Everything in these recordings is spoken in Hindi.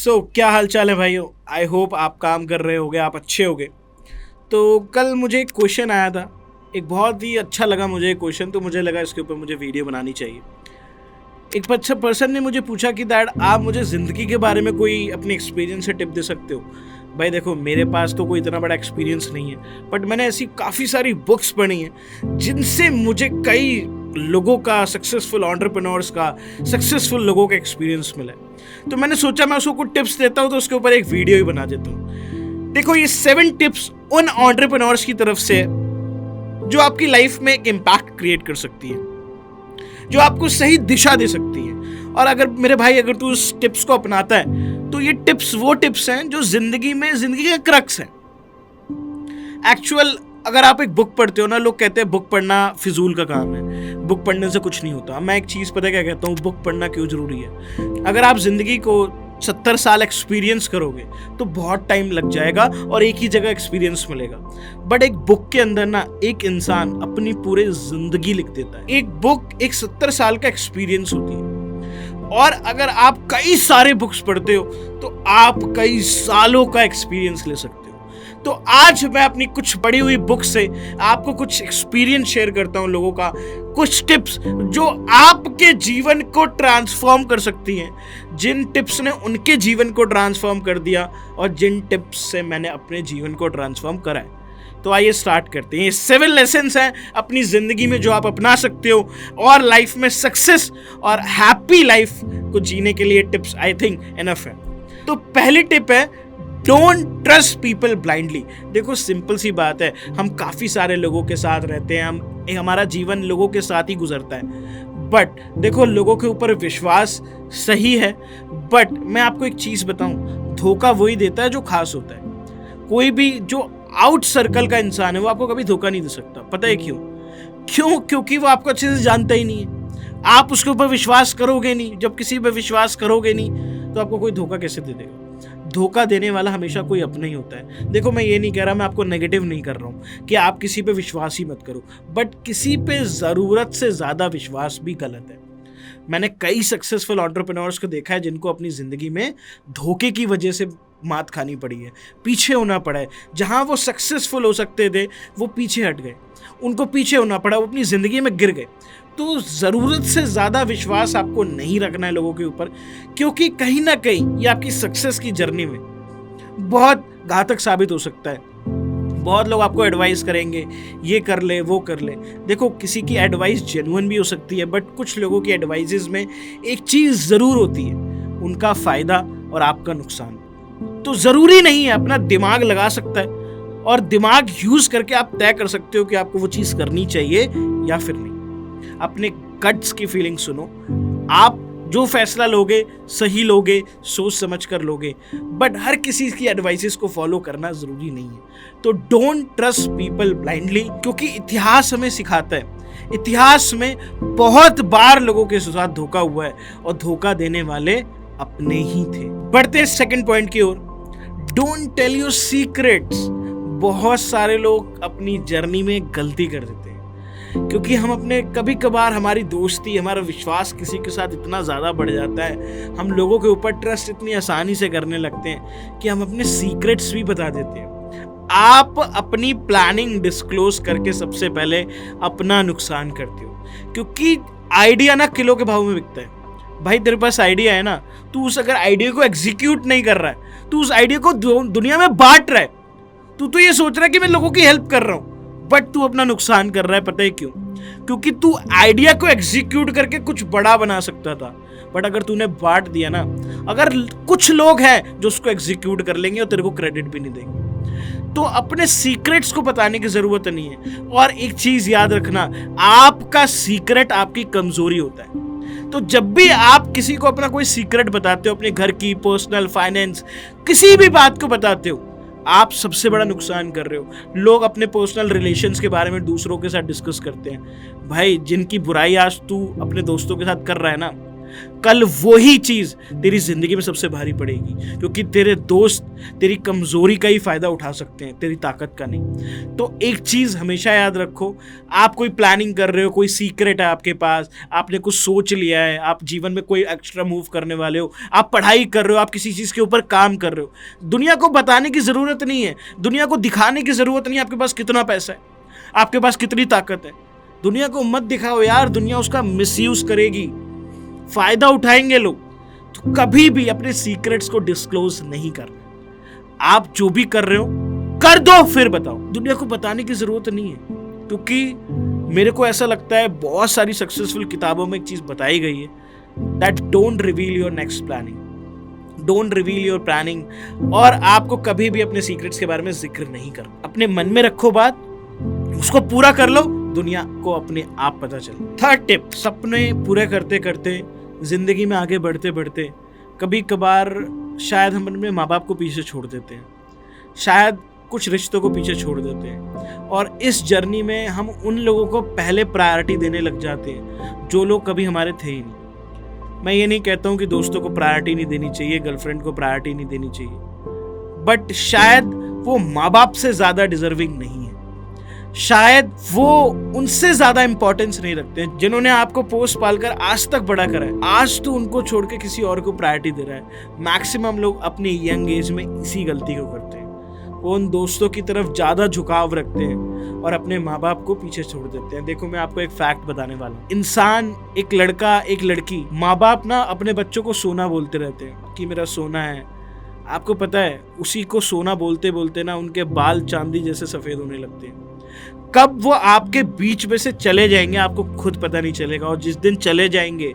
क्या हाल चाल है भाइयों। आई होप आप काम कर रहे होगे, आप अच्छे होगे। तो कल मुझे एक क्वेश्चन आया था, एक बहुत ही अच्छा लगा मुझे एक क्वेश्चन, तो मुझे लगा इसके ऊपर मुझे वीडियो बनानी चाहिए। एक अच्छा पर्सन ने मुझे पूछा कि दैड आप मुझे ज़िंदगी के बारे में कोई अपने एक्सपीरियंस से टिप दे सकते हो। भाई देखो, मेरे पास तो कोई इतना बड़ा एक्सपीरियंस नहीं है, बट मैंने ऐसी काफ़ी सारी बुक्स पढ़ी हैं जिनसे मुझे कई लोगों का, सक्सेसफुल एंटरप्रेन्योर्स का, सक्सेसफुल लोगों का एक्सपीरियंस मिला है। तो मैंने सोचा मैं उसको कुछ टिप्स देता हूँ, तो उसके ऊपर एक वीडियो ही बना देता हूँ। देखो, ये 7 टिप्स उन एंटरप्रेन्योर्स की तरफ से है जो आपकी लाइफ में एक इम्पैक्ट क्रिएट कर सकती है, जो आपको सही दिशा दे सकती है। और अगर मेरे भाई, अगर तू इस टिप्स को अपनाता है तो ये टिप्स वो टिप्स हैं जो जिंदगी का क्रक्स है। एक्चुअल अगर आप एक बुक पढ़ते हो ना, लोग कहते हैं बुक पढ़ना फिजूल का काम है, बुक पढ़ने से कुछ नहीं होता। मैं एक चीज़ पता क्या कहता हूँ, बुक पढ़ना क्यों ज़रूरी है। अगर आप ज़िंदगी को 70 साल एक्सपीरियंस करोगे तो बहुत टाइम लग जाएगा और एक ही जगह एक्सपीरियंस मिलेगा। बट एक बुक के अंदर ना एक इंसान अपनी पूरी जिंदगी लिख देता है। एक बुक एक 70 साल का एक्सपीरियंस होती है। और अगर आप कई सारे बुक्स पढ़ते हो तो आप कई सालों का एक्सपीरियंस ले सकते हो। तो आज मैं अपनी कुछ पढ़ी हुई बुक से आपको कुछ एक्सपीरियंस शेयर करता हूं, लोगों का कुछ टिप्स जो आपके जीवन को ट्रांसफॉर्म कर सकती हैं, जिन टिप्स ने उनके जीवन को ट्रांसफॉर्म कर दिया और जिन टिप्स से मैंने अपने जीवन को ट्रांसफॉर्म करा है। तो आइए स्टार्ट करते हैं। ये 7 लेसन्स हैं अपनी ज़िंदगी में जो आप अपना सकते हो और लाइफ में सक्सेस और हैप्पी लाइफ को जीने के लिए टिप्स आई थिंक इनफ है। तो पहली टिप है, डोंट ट्रस्ट पीपल ब्लाइंडली। देखो, सिंपल सी बात है, हम काफ़ी सारे लोगों के साथ रहते हैं, हमारा जीवन लोगों के साथ ही गुजरता है। बट देखो, लोगों के ऊपर विश्वास सही है, बट मैं आपको एक चीज़ बताऊं, धोखा वही देता है जो खास होता है। कोई भी जो आउट सर्कल का इंसान है वो आपको कभी धोखा नहीं दे सकता। पता है क्यों? क्योंकि वो आपको अच्छे से जानता ही नहीं है। आप उसके ऊपर विश्वास करोगे नहीं। जब किसी पर विश्वास करोगे नहीं तो आपको कोई धोखा कैसे दे देगा? धोखा देने वाला हमेशा कोई अपना ही होता है। देखो, मैं ये नहीं कह रहा, मैं आपको नेगेटिव नहीं कर रहा हूँ कि आप किसी पे विश्वास ही मत करो, बट किसी पे ज़रूरत से ज़्यादा विश्वास भी गलत है। मैंने कई सक्सेसफुल एंटरप्रेन्योर्स को देखा है जिनको अपनी ज़िंदगी में धोखे की वजह से मात खानी पड़ी है, पीछे होना पड़ा है। जहाँ वो सक्सेसफुल हो सकते थे वो पीछे हट गए, उनको पीछे होना पड़ा, वो अपनी ज़िंदगी में गिर गए। तो ज़रूरत से ज़्यादा विश्वास आपको नहीं रखना है लोगों के ऊपर, क्योंकि कहीं ना कहीं ये आपकी सक्सेस की जर्नी में बहुत घातक साबित हो सकता है। बहुत लोग आपको एडवाइस करेंगे, ये कर ले, वो कर ले। देखो, किसी की एडवाइस जेन्युइन भी हो सकती है, बट कुछ लोगों की एडवाइसेस में एक चीज़ ज़रूर होती है, उनका फ़ायदा और आपका नुकसान। तो ज़रूरी नहीं है, अपना दिमाग लगा सकता है और दिमाग यूज़ करके आप तय कर सकते हो कि आपको वो चीज़ करनी चाहिए या फिर नहीं। अपने गट्स की फीलिंग सुनो। आप जो फैसला लोगे सही लोगे, सोच समझ कर लोगे, बट हर किसी की एडवाइसेस को फॉलो करना ज़रूरी नहीं है। तो डोंट ट्रस्ट पीपल ब्लाइंडली, क्योंकि इतिहास हमें सिखाता है, इतिहास में बहुत बार लोगों के साथ धोखा हुआ है और धोखा देने वाले अपने ही थे। बढ़ते हैं सेकंड पॉइंट की ओर, डोंट टेल योर सीक्रेट्स। बहुत सारे लोग अपनी जर्नी में गलती कर देते हैं, क्योंकि हम अपने कभी कभार हमारी दोस्ती, हमारा विश्वास किसी के साथ इतना ज़्यादा बढ़ जाता है, हम लोगों के ऊपर ट्रस्ट इतनी आसानी से करने लगते हैं कि हम अपने सीक्रेट्स भी बता देते हैं। आप अपनी प्लानिंग डिस्क्लोज करके सबसे पहले अपना नुकसान करते हो, क्योंकि आइडिया ना किलो के भाव में बिकता है। भाई, तेरे पास आइडिया है ना, तू उस अगर आइडिया को एग्जीक्यूट नहीं कर रहा है, तू उस आइडिया को दुनिया में बांट रहा है, तू तो ये सोच रहा है कि मैं लोगों की हेल्प कर रहा हूँ, बट तू अपना नुकसान कर रहा है। पता है क्यों? क्योंकि तू आइडिया को एग्जीक्यूट करके कुछ बड़ा बना सकता था, बट अगर तूने बांट दिया ना, अगर कुछ लोग हैं जो उसको एग्जीक्यूट कर लेंगे और तेरे को क्रेडिट भी नहीं देंगे। तो अपने सीक्रेट्स को बताने की जरूरत नहीं है। और एक चीज याद रखना, आपका सीक्रेट आपकी कमजोरी होता है। तो जब भी आप किसी को अपना कोई सीक्रेट बताते हो, अपने घर की, पर्सनल, फाइनेंस, किसी भी बात को बताते हो, आप सबसे बड़ा नुकसान कर रहे हो। लोग अपने पर्सनल रिलेशंस के बारे में दूसरों के साथ डिस्कस करते हैं। भाई, जिनकी बुराई आज तू अपने दोस्तों के साथ कर रहा है ना, कल वही चीज तेरी जिंदगी में सबसे भारी पड़ेगी, क्योंकि तेरे दोस्त तेरी कमजोरी का ही फायदा उठा सकते हैं, तेरी ताकत का नहीं। तो एक चीज हमेशा याद रखो, आप कोई प्लानिंग कर रहे हो, कोई सीक्रेट है आपके पास, आपने कुछ सोच लिया है, आप जीवन में कोई एक्स्ट्रा मूव करने वाले हो, आप पढ़ाई कर रहे हो, आप किसी चीज के ऊपर काम कर रहे हो, दुनिया को बताने की जरूरत नहीं है, दुनिया को दिखाने की जरूरत नहीं है आपके पास कितना पैसा है, आपके पास कितनी ताकत है। दुनिया को मत दिखाओ यार, दुनिया उसका मिसयूज करेगी, फायदा उठाएंगे लोग। तो कभी भी अपने सीक्रेट्स को डिस्क्लोज नहीं करना। आप जो भी कर रहे हो कर दो, फिर बताओ। दुनिया को बताने की जरूरत नहीं है, क्योंकि मेरे को ऐसा लगता है बहुत सारी सक्सेसफुल किताबों में एक चीज बताई गई है, that don't reveal your next planning, don't reveal your planning. और आपको कभी भी अपने सीक्रेट्स के बारे में जिक्र नहीं करना। अपने मन में रखो बात, उसको पूरा कर लो, दुनिया को अपने आप पता चले। थर्ड टिप, सपने पूरे करते करते, जिंदगी में आगे बढ़ते बढ़ते कभी कभार शायद हम अपने माँ बाप को पीछे छोड़ देते हैं, शायद कुछ रिश्तों को पीछे छोड़ देते हैं, और इस जर्नी में हम उन लोगों को पहले प्रायोरिटी देने लग जाते हैं जो लोग कभी हमारे थे ही नहीं। मैं ये नहीं कहता हूँ कि दोस्तों को प्रायोरिटी नहीं देनी चाहिए, गर्लफ्रेंड को प्रायोरिटी नहीं देनी चाहिए, बट शायद वो माँ बाप से ज्यादा डिजर्विंग नहीं है, शायद वो उनसे ज्यादा इंपॉर्टेंस नहीं रखते हैं, जिन्होंने आपको पोस्ट पालकर आज तक बड़ा करा है। आज तो उनको छोड़ के किसी और को प्रायोरिटी दे रहा है। मैक्सिमम लोग अपने यंग एज में इसी गलती को करते हैं, वो उन दोस्तों की तरफ ज्यादा झुकाव रखते हैं और अपने माँ बाप को पीछे छोड़ देते हैं। देखो मैं आपको एक फैक्ट बताने वाला हूँ, इंसान, एक लड़का, एक लड़की, माँ बाप ना अपने बच्चों को सोना बोलते रहते हैं कि मेरा सोना है। आपको पता है उसी को सोना बोलते बोलते ना उनके बाल चांदी जैसे सफेद होने लगते हैं। कब वो आपके बीच में से चले जाएंगे आपको खुद पता नहीं चलेगा, और जिस दिन चले जाएंगे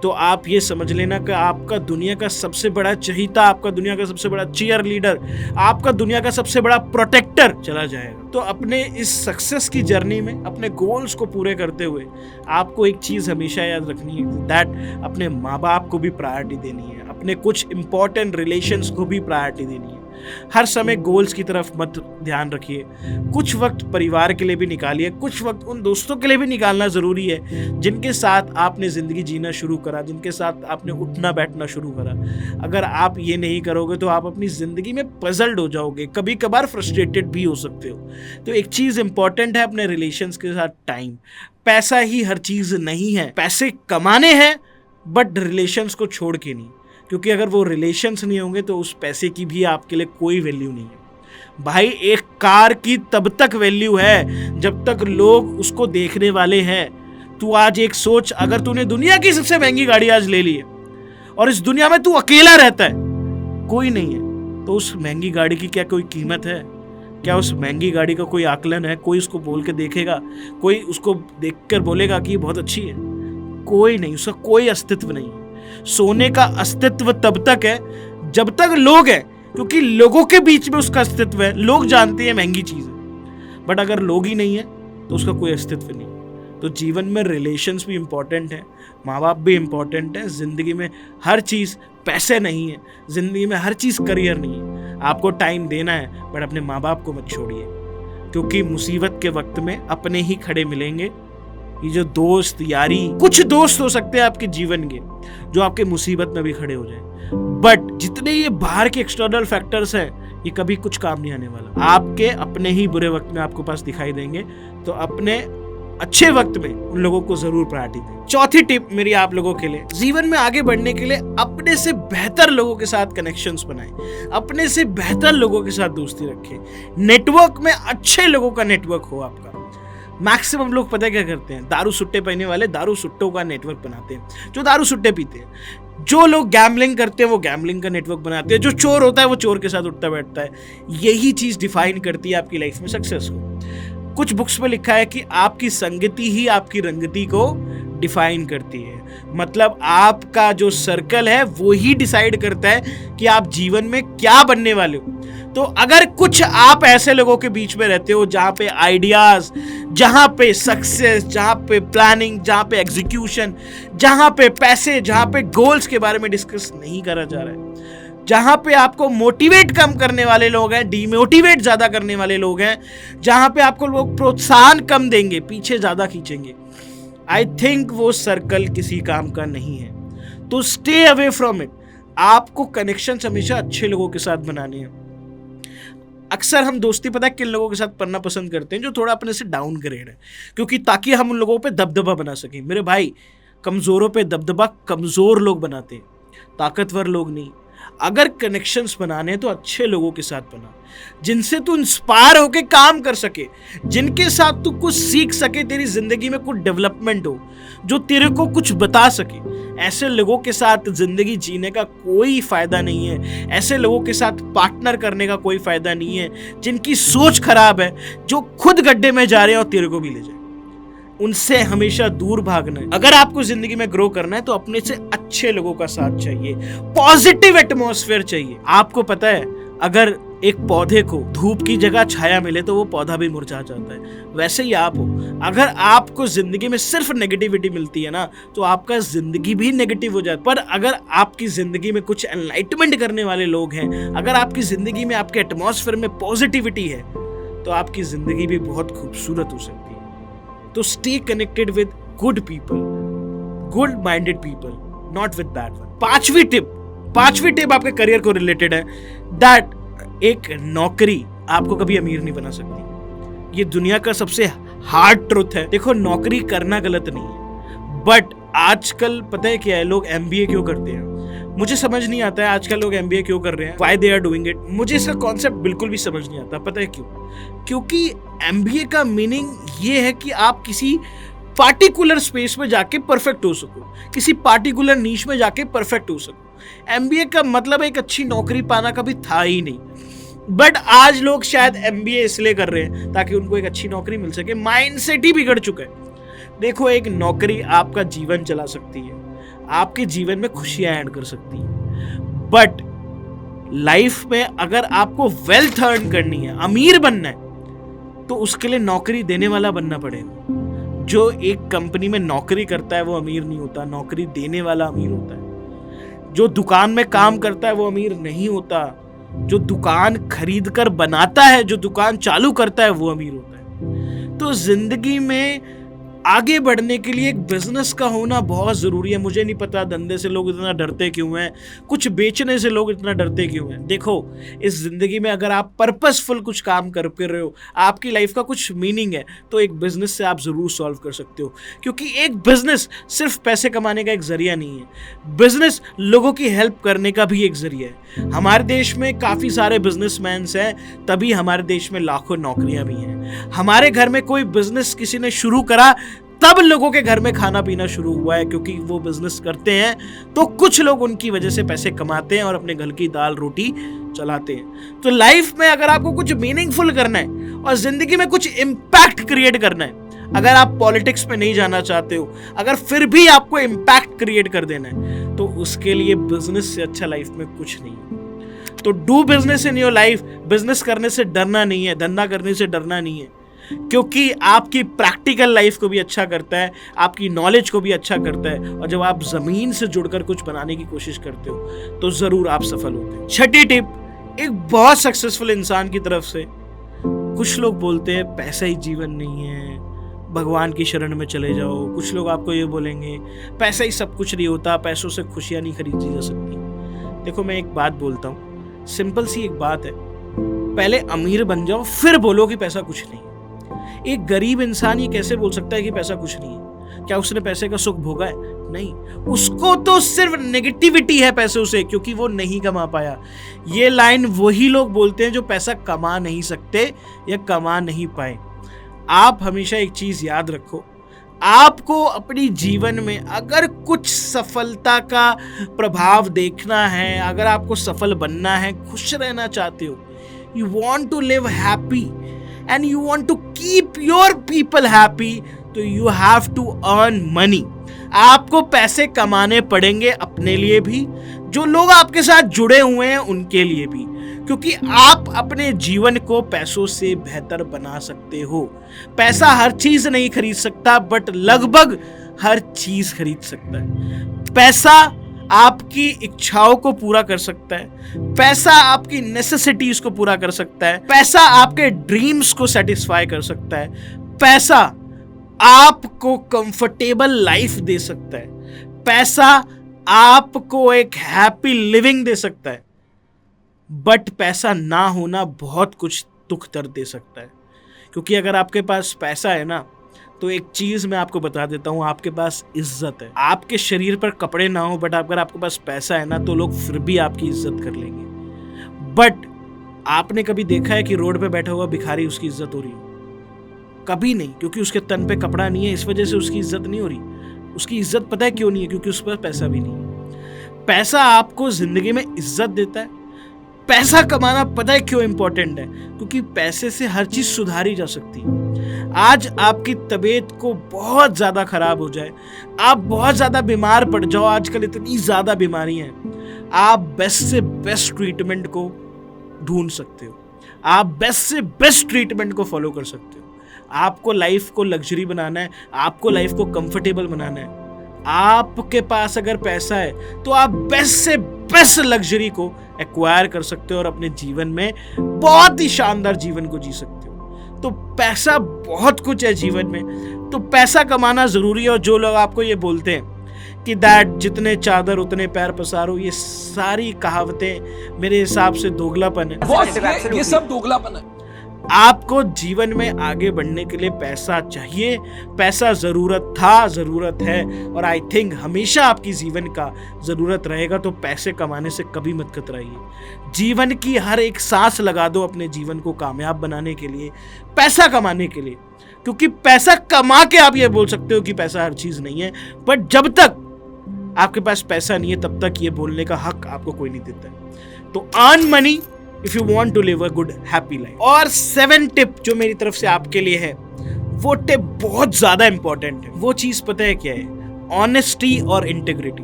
तो आप ये समझ लेना कि आपका दुनिया का सबसे बड़ा चहीता, आपका दुनिया का सबसे बड़ा चीयर लीडर, आपका दुनिया का सबसे बड़ा प्रोटेक्टर चला जाएगा। तो अपने इस सक्सेस की जर्नी में अपने गोल्स को पूरे करते हुए आपको एक चीज हमेशा याद रखनी है, दैट अपने माँ बाप को भी प्रायोरिटी देनी है, अपने कुछ इंपॉर्टेंट रिलेशंस को भी प्रायोरिटी देनी है। हर समय गोल्स की तरफ मत ध्यान रखिए, कुछ वक्त परिवार के लिए भी निकालिए, कुछ वक्त उन दोस्तों के लिए भी निकालना जरूरी है जिनके साथ आपने जिंदगी जीना शुरू करा, जिनके साथ आपने उठना बैठना शुरू करा। अगर आप ये नहीं करोगे तो आप अपनी जिंदगी में पजल्ड हो जाओगे, कभी कभार फ्रस्ट्रेटेड भी हो सकते हो। तो एक चीज इंपॉर्टेंट है अपने रिलेशंस के साथ टाइम। पैसा ही हर चीज नहीं है, पैसे कमाने हैं बट रिलेशंस को छोड़ के नहीं, क्योंकि अगर वो रिलेशंस नहीं होंगे तो उस पैसे की भी आपके लिए कोई वैल्यू नहीं है। भाई एक कार की तब तक वैल्यू है जब तक लोग उसको देखने वाले हैं। तू आज एक सोच, अगर तूने दुनिया की सबसे महंगी गाड़ी आज ले ली है और इस दुनिया में तू अकेला रहता है, कोई नहीं है, तो उस महंगी गाड़ी की क्या कोई कीमत है? क्या उस महंगी गाड़ी का कोई आकलन है? कोई उसको बोल के देखेगा? कोई उसको देखकर बोलेगा कि ये बहुत अच्छी है? कोई नहीं, उसका कोई अस्तित्व नहीं है। सोने का अस्तित्व तब तक है जब तक लोग हैं, क्योंकि लोगों के बीच में उसका अस्तित्व है। लोग जानते हैं महंगी चीज है, बट अगर लोग ही नहीं है तो उसका कोई अस्तित्व नहीं। तो जीवन में रिलेशंस भी इंपॉर्टेंट है, माँ बाप भी इंपॉर्टेंट है, जिंदगी में हर चीज पैसे नहीं है, जिंदगी में हर चीज करियर नहीं है। आपको टाइम देना है बट अपने माँ बाप को मत छोड़िए, क्योंकि मुसीबत के वक्त में अपने ही खड़े मिलेंगे। ये जो दोस्त यारी, कुछ दोस्त हो सकते हैं आपके जीवन के जो आपके मुसीबत में भी खड़े हो जाए, बट जितने ये बाहर के एक्सटर्नल फैक्टर्स हैं ये कभी कुछ काम नहीं आने वाला। आपके अपने ही बुरे वक्त में आपको पास दिखाई देंगे, तो अपने अच्छे वक्त में उन लोगों को जरूर प्रायोरिटी दें। चौथी टिप मेरी आप लोगों के लिए, जीवन में आगे बढ़ने के लिए अपने से बेहतर लोगों के साथ कनेक्शंस बनाएं, अपने से बेहतर लोगों के साथ दोस्ती रखें। नेटवर्क में अच्छे लोगों का नेटवर्क हो आपका। मैक्सिमम लोग पता है क्या करते हैं, दारू सुट्टे पीने वाले दारू सुट्टों का नेटवर्क बनाते हैं, जो दारू सुट्टे पीते हैं। जो लोग गैम्बलिंग करते हैं वो गैम्बलिंग का नेटवर्क बनाते हैं। जो चोर होता है वो चोर के साथ उठता बैठता है। यही चीज डिफाइन करती है आपकी लाइफ में सक्सेस को। कुछ बुक्स में लिखा है कि आपकी संगति ही आपकी रंगती को डिफाइन करती है। मतलब आपका जो सर्कल है वो ही डिसाइड करता है कि आप जीवन में क्या बनने वाले हो। तो अगर कुछ आप ऐसे लोगों के बीच में रहते हो जहां पे आइडियाज, जहां पे सक्सेस, जहां पे प्लानिंग, जहां पे एग्जीक्यूशन, जहां पे पैसे, जहां पे गोल्स के बारे में डिस्कस नहीं करा जा रहा है, जहां पे आपको मोटिवेट कम करने वाले लोग हैं, डिमोटिवेट ज्यादा करने वाले लोग हैं, जहां पे आपको लोग प्रोत्साहन कम देंगे, पीछे ज्यादा खींचेंगे, आई थिंक वो सर्कल किसी काम का नहीं है। तो स्टे अवे फ्रॉम इट। आपको कनेक्शंस हमेशा अच्छे लोगों के साथ बनाने हैं। अक्सर हम दोस्ती पता है किन लोगों के साथ करना पसंद करते हैं, जो थोड़ा अपने से डाउन ग्रेड है, क्योंकि ताकि हम उन लोगों पे दबदबा बना सकें। मेरे भाई, कमजोरों पे दबदबा कमजोर लोग बनाते हैं, ताकतवर लोग नहीं। अगर कनेक्शंस बनाने हैं तो अच्छे लोगों के साथ बना, जिनसे तू इंस्पायर होके काम कर सके, जिनके साथ तू कुछ सीख सके, तेरी जिंदगी में कुछ डेवलपमेंट हो, जो तेरे को कुछ बता सके। ऐसे लोगों के साथ जिंदगी जीने का कोई फायदा नहीं है, ऐसे लोगों के साथ पार्टनर करने का कोई फायदा नहीं है, जिनकी सोच खराब है, जो खुद गड्ढे में जा रहे हैं और तेरे को भी ले जाए। उनसे हमेशा दूर भागना है। अगर आपको जिंदगी में ग्रो करना है तो अपने से अच्छे लोगों का साथ चाहिए, पॉजिटिव एटमॉस्फेयर चाहिए। आपको पता है, अगर एक पौधे को धूप की जगह छाया मिले तो वो पौधा भी मुरझा जाता है। वैसे ही आप हो, अगर आपको जिंदगी में सिर्फ नेगेटिविटी मिलती है ना, तो आपका जिंदगी भी नेगेटिव हो जाता है। पर अगर आपकी जिंदगी में कुछ एनलाइटमेंट करने वाले लोग हैं, अगर आपकी जिंदगी में, आपके एटमॉस्फेयर में पॉजिटिविटी है, तो आपकी जिंदगी भी बहुत खूबसूरत हो सकती है। तो stay connected with good people, good minded people, not with bad one. पांचवी टिप आपके करियर को रिलेटेड है, दैट एक नौकरी आपको कभी अमीर नहीं बना सकती। ये दुनिया का सबसे हार्ड ट्रुथ है। देखो, नौकरी करना गलत नहीं है, बट आजकल पता है क्या है, लोग MBA क्यों करते हैं? मुझे समझ नहीं आता है आजकल लोग MBA क्यों कर रहे हैं, why they are doing it. मुझे इसका कॉन्सेप्ट बिल्कुल भी समझ नहीं आता। पता है क्यों? क्योंकि MBA का मीनिंग ये है कि आप किसी पार्टिकुलर स्पेस में जाके परफेक्ट हो सको, किसी पार्टिकुलर नीश में जाके परफेक्ट हो सको। MBA का मतलब एक अच्छी नौकरी पाना कभी था ही नहीं, बट आज लोग शायद MBA इसलिए कर रहे हैं ताकि उनको एक अच्छी नौकरी मिल सके। माइंडसेट ही बिगड़ चुका है। देखो, एक नौकरी आपका जीवन चला सकती है, आपके जीवन में खुशियां ऐड कर सकती है, बट लाइफ में अगर आपको वेल्थ अर्न करनी है, अमीर बनना है, तो उसके लिए नौकरी देने वाला बनना पड़ेगा। जो एक कंपनी में नौकरी करता है वो अमीर नहीं होता, नौकरी देने वाला अमीर होता है। जो दुकान में काम करता है वो अमीर नहीं होता, जो दुकान खरीद कर बनाता है, जो दुकान चालू करता है, वो अमीर होता है। तो जिंदगी में आगे बढ़ने के लिए एक बिजनेस का होना बहुत जरूरी है। मुझे नहीं पता धंधे से लोग इतना डरते क्यों हैं, कुछ बेचने से लोग इतना डरते क्यों हैं। देखो, इस जिंदगी में अगर आप पर्पसफुल कुछ काम कर रहे हो, आपकी लाइफ का कुछ मीनिंग है, तो एक बिजनेस से आप जरूर सॉल्व कर सकते हो। क्योंकि एक बिजनेस सिर्फ पैसे कमाने का एक जरिया नहीं है, बिजनेस लोगों की हेल्प करने का भी एक जरिया है। हमारे देश में काफी सारे बिजनेसमैन हैं, तभी हमारे देश में लाखों नौकरियां भी हैं। हमारे घर में कोई बिजनेस किसी ने शुरू करा, तब लोगों के घर में खाना पीना शुरू हुआ है, क्योंकि वो बिजनेस करते हैं तो कुछ लोग उनकी वजह से पैसे कमाते हैं और अपने घर की दाल रोटी चलाते हैं। तो लाइफ में अगर आपको कुछ मीनिंगफुल करना है और जिंदगी में कुछ इम्पैक्ट क्रिएट करना है, अगर आप पॉलिटिक्स में नहीं जाना चाहते हो, अगर फिर भी आपको इम्पैक्ट क्रिएट कर देना है, तो उसके लिए बिजनेस से अच्छा लाइफ में कुछ नहीं है। तो do business in your life. Business करने से डरना नहीं है, धंधा करने से डरना नहीं है, क्योंकि आपकी प्रैक्टिकल लाइफ को भी अच्छा करता है, आपकी नॉलेज को भी अच्छा करता है। और जब आप जमीन से जुड़कर कुछ बनाने की कोशिश करते हो तो जरूर आप सफल होते हैं। छठी टिप, एक बहुत सक्सेसफुल इंसान की तरफ से। कुछ लोग बोलते हैं पैसा ही जीवन नहीं है, भगवान की शरण में चले जाओ। कुछ लोग आपको ये बोलेंगे पैसा ही सब कुछ नहीं होता, पैसों से खुशियां नहीं खरीदी जा सकती। देखो, मैं एक बात बोलता हूँ, सिंपल सी एक बात है, पहले अमीर बन जाओ फिर बोलो कि पैसा कुछ नहीं। एक गरीब इंसान ये कैसे बोल सकता है कि पैसा कुछ नहीं है? क्या उसने पैसे का सुख भोगा है? नहीं, उसको तो सिर्फ नेगेटिविटी है पैसों से, क्योंकि वो नहीं कमा पाया। ये लाइन वही लोग बोलते हैं जो पैसा कमा नहीं सकते या कमा नहीं पाए। आप हमेशा एक चीज याद रखो, आपको अपनी जीवन में अगर कुछ सफलता का प्रभाव देखना है, अगर आपको सफल बनना है, खुश रहना चाहते हो, you want to live happy and you want to keep your people happy, तो you have to earn money। आपको पैसे कमाने पड़ेंगे, अपने लिए भी, जो लोग आपके साथ जुड़े हुए हैं उनके लिए भी, क्योंकि आप अपने जीवन को पैसों से बेहतर बना सकते हो। पैसा हर चीज नहीं खरीद सकता, बट लगभग हर चीज खरीद सकता है। पैसा आपकी इच्छाओं को पूरा कर सकता है, पैसा आपकी नेसेसिटीज को पूरा कर सकता है, पैसा आपके ड्रीम्स को सेटिस्फाई कर सकता है, पैसा आपको कंफर्टेबल लाइफ दे सकता है, पैसा आपको एक हैप्पी लिविंग दे सकता है, बट पैसा ना होना बहुत कुछ दुख दर्द दे सकता है। क्योंकि अगर आपके पास पैसा है ना, तो एक चीज मैं आपको बता देता हूं, आपके पास इज्जत है। आपके शरीर पर कपड़े ना हो, बट अगर आपके पास पैसा है ना, तो लोग फिर भी आपकी इज्जत कर लेंगे। बट आपने कभी देखा है कि रोड पे बैठा हुआ भिखारी उसकी इज्जत हो रही हो? कभी नहीं, क्योंकि उसके तन पे कपड़ा नहीं है, इस वजह से उसकी इज्जत नहीं हो रही। उसकी इज्जत पता है क्यों नहीं है? क्योंकि उस पर पैसा भी नहीं है। पैसा आपको जिंदगी में इज्जत देता है। पैसा कमाना पता है क्यों इंपॉर्टेंट है? क्योंकि पैसे से हर चीज सुधारी जा सकती है। आज आपकी तबीयत को बहुत ज्यादा खराब हो जाए, आप बहुत ज्यादा बीमार पड़ जाओ, आजकल इतनी ज्यादा बीमारियां हैं, आप बेस्ट से बेस्ट ट्रीटमेंट को ढूंढ सकते हो। आप बेस्ट से बेस्ट ट्रीटमेंट को फॉलो कर सकते हो। आपको लाइफ को लग्जरी बनाना है, आपको लाइफ को कंफर्टेबल बनाना है। आपके पास अगर पैसा है तो आप बेस्ट से बेस्ट लग्जरी को एक्वायर कर सकते हो और अपने जीवन में बहुत ही शानदार जीवन को जी सकते हो। तो पैसा बहुत कुछ है जीवन में, तो पैसा कमाना जरूरी है। और जो लोग आपको ये बोलते हैं कि दैट जितने चादर उतने पैर पसारो, ये सारी कहावतें मेरे हिसाब से दोगलापन है। ये सब दोगलापन है। आपको जीवन में आगे बढ़ने के लिए पैसा चाहिए। पैसा जरूरत था, जरूरत है, और आई थिंक हमेशा आपकी जीवन का जरूरत रहेगा। तो पैसे कमाने से कभी मत कतराइए। जीवन की हर एक सांस लगा दो अपने जीवन को कामयाब बनाने के लिए, पैसा कमाने के लिए। क्योंकि पैसा कमा के आप ये बोल सकते हो कि पैसा हर चीज नहीं है, बट जब तक आपके पास पैसा नहीं है तब तक ये बोलने का हक आपको कोई नहीं देता है। तो earn money if you want to live a good happy life. और 7 टिप जो मेरी तरफ से आपके लिए है, वो टिप बहुत ज्यादा इंपॉर्टेंट है। वो चीज पता है क्या है? ऑनेस्टी और इंटेग्रिटी।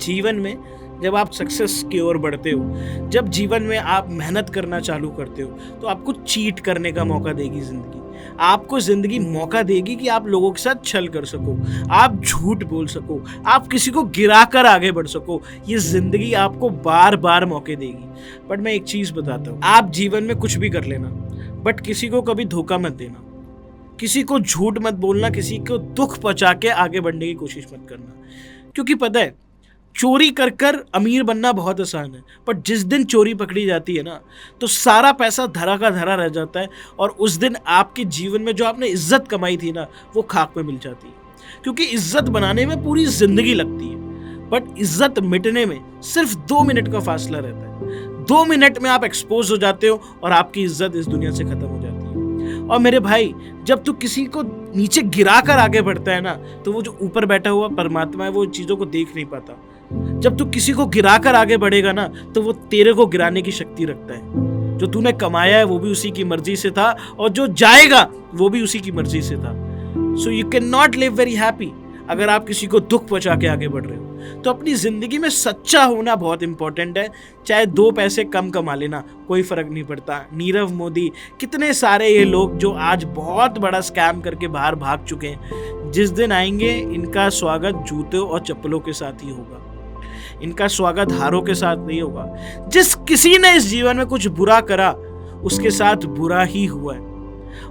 जीवन में जब आप सक्सेस की ओर बढ़ते हो, जब जीवन में आप मेहनत करना चालू करते हो, तो आपको चीट करने का मौका देगी जिंदगी। आपको जिंदगी मौका देगी कि आप लोगों के साथ छल कर सको, आप झूठ बोल सको, आप किसी को गिराकर आगे बढ़ सको। ये जिंदगी आपको बार बार मौके देगी। बट मैं एक चीज बताता हूँ, आप जीवन में कुछ भी कर लेना, बट किसी को कभी धोखा मत देना, किसी को झूठ मत बोलना, किसी को दुख पहुंचा के आगे बढ़ने की कोशिश मत करना। क्योंकि पता है, चोरी कर कर अमीर बनना बहुत आसान है, पर जिस दिन चोरी पकड़ी जाती है ना, तो सारा पैसा धरा का धरा रह जाता है, और उस दिन आपके जीवन में जो आपने इज्जत कमाई थी ना, वो खाक में मिल जाती है। क्योंकि इज्जत बनाने में पूरी जिंदगी लगती है, बट इज्जत मिटने में सिर्फ 2 मिनट का फासला रहता है। 2 मिनट में आप एक्सपोज हो जाते हो और आपकी इज्जत इस दुनिया से खत्म हो जाती है। और मेरे भाई, जब तू किसी को नीचे गिरा कर आगे बढ़ता है ना, तो वो जो ऊपर बैठा हुआ परमात्मा है, वो चीजों को देख नहीं पाता। जब तू किसी को गिराकर आगे बढ़ेगा ना, तो वो तेरे को गिराने की शक्ति रखता है। जो तूने कमाया है वो भी उसी की मर्जी से था, और जो जाएगा वो भी उसी की मर्जी से था। So you can not live very happy अगर आप किसी को दुख पहुंचा के आगे बढ़ रहे हो। तो अपनी जिंदगी में सच्चा होना बहुत इंपॉर्टेंट है। चाहे 2 पैसे कम कमा लेना, कोई फर्क नहीं पड़ता। नीरव मोदी, कितने सारे ये लोग जो आज बहुत बड़ा स्कैम करके बाहर भाग चुके हैं, जिस दिन आएंगे इनका स्वागत जूतों और चप्पलों के साथ ही होगा। इनका स्वागत हारों के साथ नहीं होगा। जिस किसी ने इस जीवन में कुछ बुरा करा, उसके साथ बुरा ही हुआ है।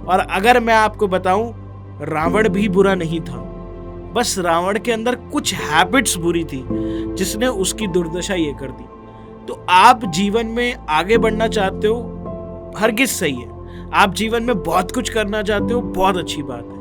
और अगर मैं आपको बताऊं, रावण भी बुरा नहीं था, बस रावण के अंदर कुछ हैबिट्स बुरी थी जिसने उसकी दुर्दशा ये कर दी। तो आप जीवन में आगे बढ़ना चाहते हो, हरगिज सही है। आप जीवन में बहुत कुछ करना चाहते हो, बहुत अच्छी बात है।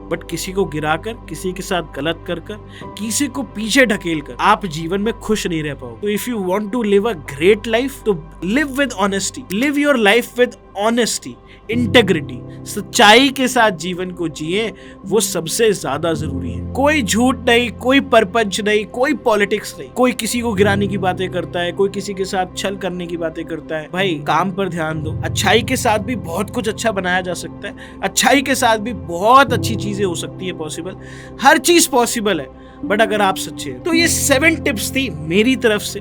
बट किसी को गिराकर, किसी के साथ गलत कर कर, किसी को पीछे ढकेल कर आप जीवन में खुश नहीं रह पाओ। तो if you want to live a great life, तो live with honesty, live your life with honesty, integrity. सच्चाई के साथ जीवन को जिए, वो सबसे ज्यादा जरूरी है। कोई झूठ नहीं, कोई परपंच नहीं, कोई पॉलिटिक्स नहीं। कोई किसी को गिराने की बातें करता है, कोई किसी के साथ छल करने की बातें करता है। भाई, काम पर ध्यान दो। अच्छाई के साथ भी बहुत कुछ अच्छा बनाया जा सकता है, अच्छाई के साथ भी बहुत अच्छी चीजें हो सकती है पॉसिबल। हर चीज पॉसिबल है, बट अगर आप सच्चे हैं। तो ये 7 टिप्स थी मेरी तरफ से,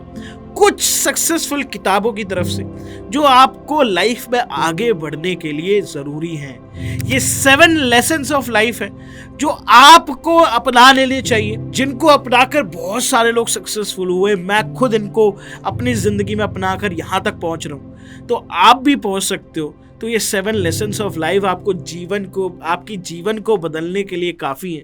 कुछ सक्सेसफुल किताबों की तरफ से, जो आपको लाइफ में आगे बढ़ने के लिए जरूरी हैं। ये 7 लेसन्स ऑफ लाइफ है जो आपको अपना लेने चाहिए, जिनको अपनाकर बहुत सारे लोग सक्सेसफुल हुए। मैं खुद इनको अपनी जिंदगी में अपनाकर यहाँ तक पहुंच रहा हूँ, तो आप भी पहुंच सकते हो। तो ये 7 लेसन्स ऑफ लाइफ आपको जीवन को, आपकी जीवन को बदलने के लिए काफी है।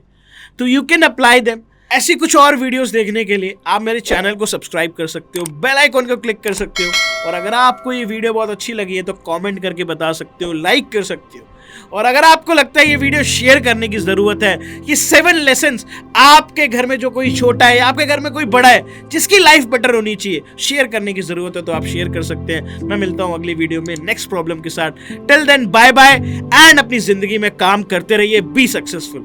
तो यू कैन अप्लाई देम ऐसी कुछ और वीडियोस देखने के लिए आप मेरे चैनल को सब्सक्राइब कर सकते हो, बेल आइकॉन को क्लिक कर सकते हो, और अगर आपको ये वीडियो बहुत अच्छी लगी है तो कमेंट करके बता सकते हो, लाइक कर सकते हो। और अगर आपको लगता है ये वीडियो शेयर करने की जरूरत है, ये 7 लेसन्स आपके घर में जो कोई छोटा है, आपके घर में कोई बड़ा है जिसकी लाइफ बेटर होनी चाहिए, शेयर करने की जरूरत है, तो आप शेयर कर सकते हैं। मैं मिलता हूं अगली वीडियो में नेक्स्ट प्रॉब्लम के साथ। Till then bye bye and अपनी जिंदगी में काम करते रहिए, बी सक्सेसफुल।